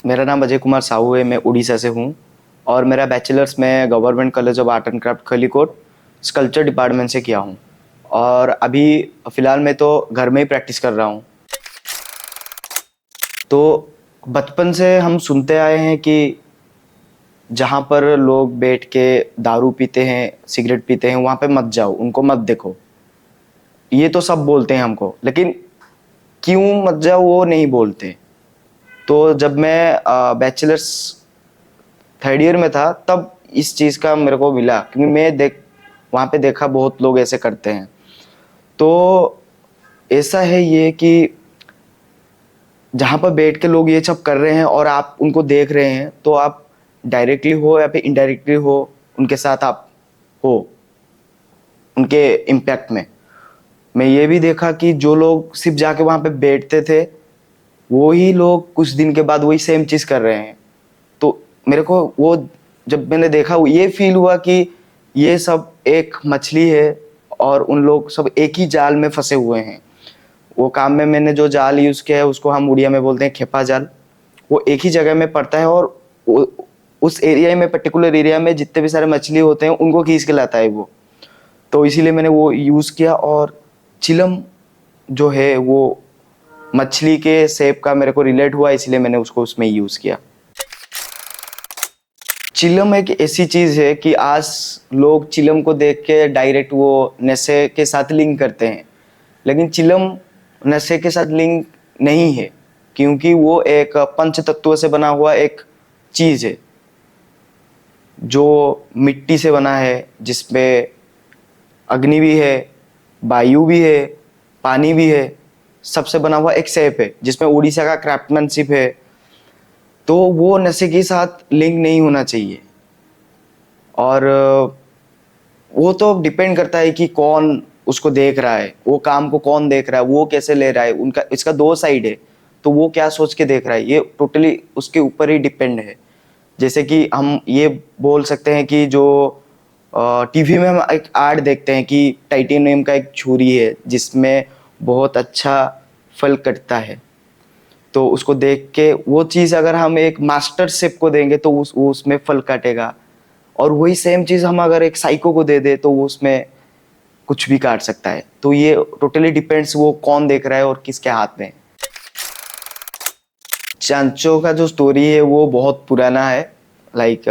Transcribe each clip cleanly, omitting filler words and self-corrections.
मेरा नाम अजय कुमार साहू है, मैं उड़ीसा से हूँ और मेरा बैचलर्स मैं government college of art and craft Khallikote sculpture department से किया हूँ। और अभी फ़िलहाल मैं तो घर में ही प्रैक्टिस कर रहा हूँ। तो बचपन से हम सुनते आए हैं कि जहाँ पर लोग बैठ के दारू पीते हैं, सिगरेट पीते हैं, वहाँ पे मत जाओ, उनको मत देखो। ये तो सब बोलते हैं हमको, लेकिन क्यों मत जाओ वो नहीं बोलते। तो जब मैं बैचलर्स थर्ड ईयर में था तब इस चीज़ का मेरे को मिला, क्योंकि मैं वहाँ पे देखा बहुत लोग ऐसे करते हैं। तो ऐसा है ये कि जहाँ पर बैठ के लोग ये सब कर रहे हैं और आप उनको देख रहे हैं, तो आप डायरेक्टली हो या फिर इनडायरेक्टली हो, उनके साथ आप हो उनके इम्पैक्ट में। मैं ये भी देखा कि जो लोग सिर्फ जाके वहाँ पे बैठते थे, वो ही लोग कुछ दिन के बाद वही सेम चीज़ कर रहे हैं। तो मेरे को वो जब मैंने देखा वो ये फील हुआ कि ये सब एक मछली है और उन लोग सब एक ही जाल में फंसे हुए हैं। वो काम में मैंने जो जाल यूज़ किया है उसको हम उड़िया में बोलते हैं खेपा जाल। वो एक ही जगह में पड़ता है और उस एरिया में, पर्टिकुलर एरिया में जितने भी सारे मछली होते हैं उनको खींच के लाता है वो। तो इसीलिए मैंने वो यूज़ किया। और चिलम जो है वो मछली के शेप का मेरे को रिलेट हुआ, इसलिए मैंने उसको उसमें यूज़ किया। चिलम एक ऐसी चीज़ है कि आज लोग चिलम को देख के डायरेक्ट वो नशे के साथ लिंक करते हैं, लेकिन चिलम नशे के साथ लिंक नहीं है, क्योंकि वो एक पंच तत्वों से बना हुआ एक चीज़ है जो मिट्टी से बना है, जिसमें अग्नि भी है, वायु भी है, पानी भी है, सबसे बना हुआ एक शेप है जिसमें उड़ीसा का क्राफ्टमैनशिप है। तो वो नशे के साथ लिंक नहीं होना चाहिए। और वो तो डिपेंड करता है कि कौन उसको देख रहा है, वो काम को कौन देख रहा है, वो कैसे ले रहा है। उनका इसका दो साइड है, तो वो क्या सोच के देख रहा है, ये टोटली उसके ऊपर ही डिपेंड है। जैसे कि हम ये बोल सकते हैं कि जो टीवी में हम एक ऐड देखते हैं कि टाइटेनियम का एक छुरी है जिसमें बहुत अच्छा फल कटता है, तो उसको देख के वो चीज़ अगर हम एक मास्टर शेफ को देंगे तो वो उसमें फल काटेगा। और वही सेम चीज़ हम अगर एक साइको को दे दे तो वो उसमें कुछ भी काट सकता है। तो ये टोटली डिपेंड्स वो कौन देख रहा है और किसके हाथ में है। चांचो का जो स्टोरी है वो बहुत पुराना है। लाइक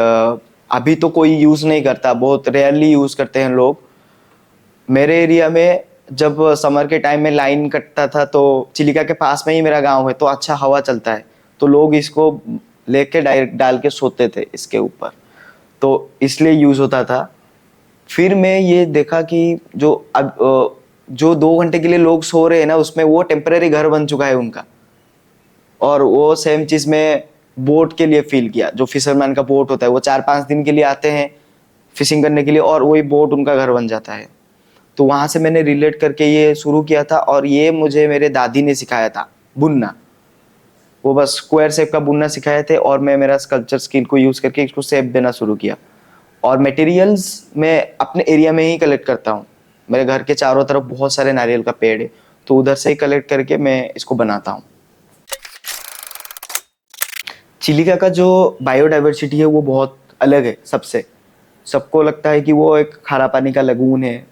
अभी तो कोई यूज़ नहीं करता, बहुत रेयरली यूज़ करते हैं लोग। मेरे एरिया में जब समर के टाइम में लाइन कटता था तो चिलिका के पास में ही मेरा गांव है, तो अच्छा हवा चलता है, तो लोग इसको लेके डायरेक्ट डाल के सोते थे इसके ऊपर, तो इसलिए यूज़ होता था। फिर मैं ये देखा कि जो 2 घंटे के लिए लोग सो रहे हैं ना, उसमें वो टेम्परेरी घर बन चुका है उनका। और वो सेम चीज़ में बोट के लिए फील किया। जो फिशरमैन का बोट होता है वो 4-5 दिन के लिए आते हैं फिशिंग करने के लिए, और वही बोट उनका घर बन जाता है। तो वहाँ से मैंने रिलेट करके ये शुरू किया था, और ये मुझे मेरे दादी ने सिखाया था बुनना। वो बस स्क्वायर शेप का बुनना सिखाए थे और मैं मेरा स्कल्पचर स्किल को यूज़ करके इसको शेप देना शुरू किया। और मटेरियल्स मैं अपने एरिया में ही कलेक्ट करता हूँ। मेरे घर के चारों तरफ बहुत सारे नारियल का पेड़ है, तो उधर से ही कलेक्ट करके मैं इसको बनाता हूँ। चिलिका का जो बायोडाइवर्सिटी है वो बहुत अलग है सबसे। सबको लगता है कि वो एक खारा पानी का लगून है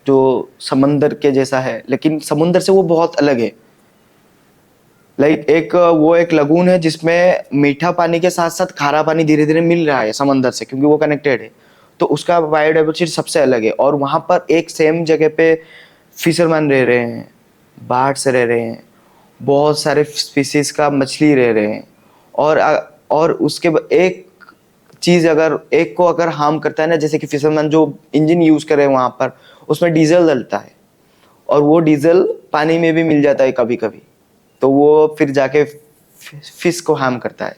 जो समंदर के जैसा है, लेकिन समुंदर से वो बहुत अलग है। लाइक वो एक लगून है जिसमें मीठा पानी के साथ साथ खारा पानी धीरे धीरे मिल रहा है समंदर से, क्योंकि वो कनेक्टेड है। तो उसका बायोडाइवर्सिटी सबसे अलग है। और वहाँ पर एक सेम जगह पे फिशरमैन रह रहे हैं, बार्ड्स रह रहे हैं, बहुत सारे स्पीसीज का मछली रह रहे हैं। और उसके एक चीज़ अगर एक को अगर हार्म करता है ना, जैसे कि फिशरमैन जो इंजन यूज़ कर रहे हैं वहाँ पर, उसमें डीजल डलता है, और वो डीजल पानी में भी मिल जाता है कभी कभी। तो वो फिर जाके फिश को हार्म करता है,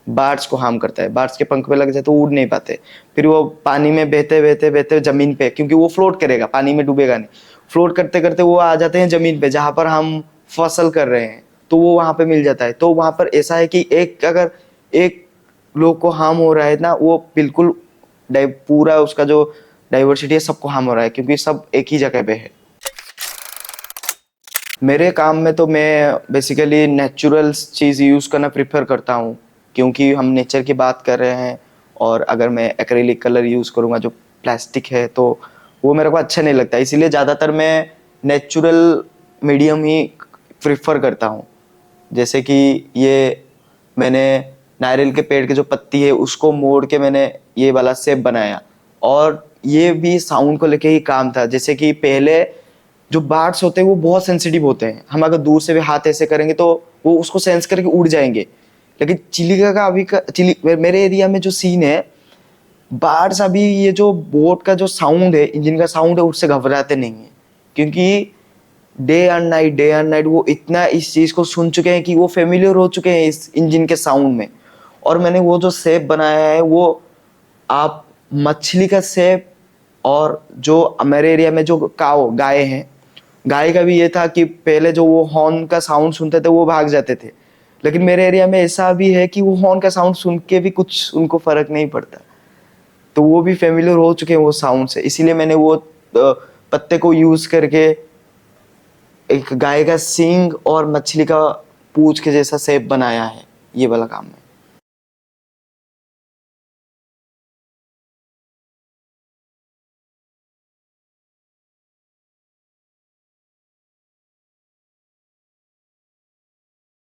बर्ड्स को हार्म करता है। बर्ड्स के पंख पे लग जाए तो उड़ नहीं पाते। फिर वो पानी में बहते बहते बहते जमीन पे, क्योंकि वो फ्लोट करेगा, पानी में डूबेगा नहीं, फ्लोट करते करते वो आ जाते हैं जमीन पे जहाँ पर हम फसल कर रहे हैं, तो वो वहाँ पे मिल जाता है। तो वहाँ पर ऐसा है कि अगर एक लोग को हार्म हो रहा है ना, वो बिल्कुल पूरा उसका जो डाइवर्सिटी है सबको हार्म हो रहा है, क्योंकि सब एक ही जगह पे है। मेरे काम में तो मैं बेसिकली नेचुरल चीज़ यूज़ करना प्रेफर करता हूँ। क्योंकि हम नेचर की बात कर रहे हैं, और अगर मैं एक्रेलिक कलर यूज़ करूँगा जो प्लास्टिक है तो वो मेरे को अच्छा नहीं लगता, इसीलिए ज़्यादातर मैं नेचुरल मीडियम ही प्रेफर करता हूँ। जैसे कि ये मैंने नारियल के पेड़ के जो पत्ती है उसको मोड़ के मैंने ये वाला शेप बनाया, और ये भी साउंड को लेके ही काम था। जैसे कि पहले जो बर्ड्स होते हैं वो बहुत सेंसिटिव होते हैं, हम अगर दूर से भी हाथ ऐसे करेंगे तो वो उसको सेंस करके उड़ जाएंगे। लेकिन चिलिका का अभी का मेरे एरिया में जो सीन है, बर्ड्स अभी ये जो बोट का जो साउंड है, इंजन का साउंड है, उससे घबराते नहीं है, क्योंकि डे एंड नाइट वो इतना इस चीज को सुन चुके हैं कि वो फेमिलियर हो चुके हैं इस इंजन के साउंड में। और मैंने वो जो शेप बनाया है वो आप मछली का शेप, और जो मेरे एरिया में जो गाय हैं, गाय का भी ये था कि पहले जो वो हॉर्न का साउंड सुनते थे वो भाग जाते थे, लेकिन मेरे एरिया में ऐसा भी है कि वो हॉर्न का साउंड सुन के भी कुछ उनको फर्क नहीं पड़ता, तो वो भी फेमिलियर हो चुके हैं वो साउंड से। इसीलिए मैंने वो पत्ते को यूज करके एक गाय का सींग और मछली का पूंछ के जैसा शेप बनाया है, ये वाला काम है।